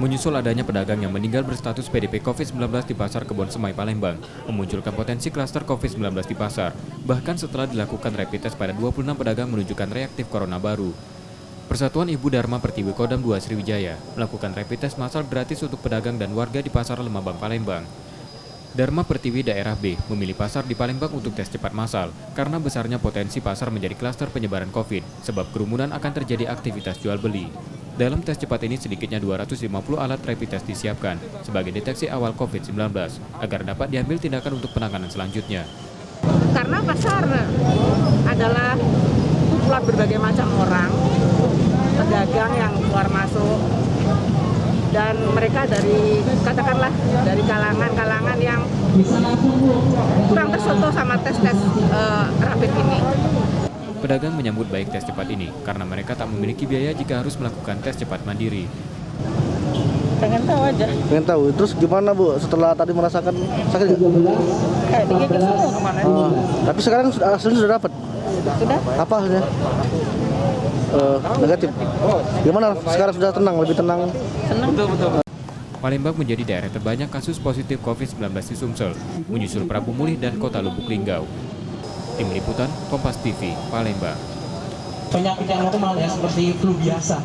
Menyusul adanya pedagang yang meninggal berstatus PDP COVID-19 di Pasar Kebon Semai, Palembang, memunculkan potensi klaster COVID-19 di pasar. Bahkan setelah dilakukan rapid test pada 26 pedagang menunjukkan reaktif corona baru. Persatuan Ibu Dharma Pertiwi Kodam 2 Sriwijaya melakukan rapid test massal gratis untuk pedagang dan warga di Pasar Lemabang, Palembang. Dharma Pertiwi Daerah B memilih pasar di Palembang untuk tes cepat massal karena besarnya potensi pasar menjadi klaster penyebaran COVID sebab kerumunan akan terjadi aktivitas jual beli. Dalam tes cepat ini sedikitnya 250 alat rapid test disiapkan sebagai deteksi awal COVID-19 agar dapat diambil tindakan untuk penanganan selanjutnya. Karena pasar adalah kumpulan berbagai macam orang, pedagang yang keluar masuk, dan mereka dari katakanlah dari kalangan yang kurang tersentuh sama tes rapid ini. Pedagang menyambut baik tes cepat ini karena mereka tak memiliki biaya jika harus melakukan tes cepat mandiri. Pengen tahu aja. Pengen tahu, terus gimana Bu setelah tadi merasakan sakit nggak? Kayak digigit semua kemarin. Tapi sekarang hasilnya sudah dapat? Sudah. Apa hasilnya? Negatif. Gimana sekarang sudah tenang, lebih tenang? Senang. Betul. Palembang menjadi daerah terbanyak kasus positif COVID-19 di Sumsel, menyusul Prabu Mulih dan Kota Lubuk Linggau. Tim Liputan, Kompas TV, Palembang. Penyakit yang normal ya seperti flu biasa.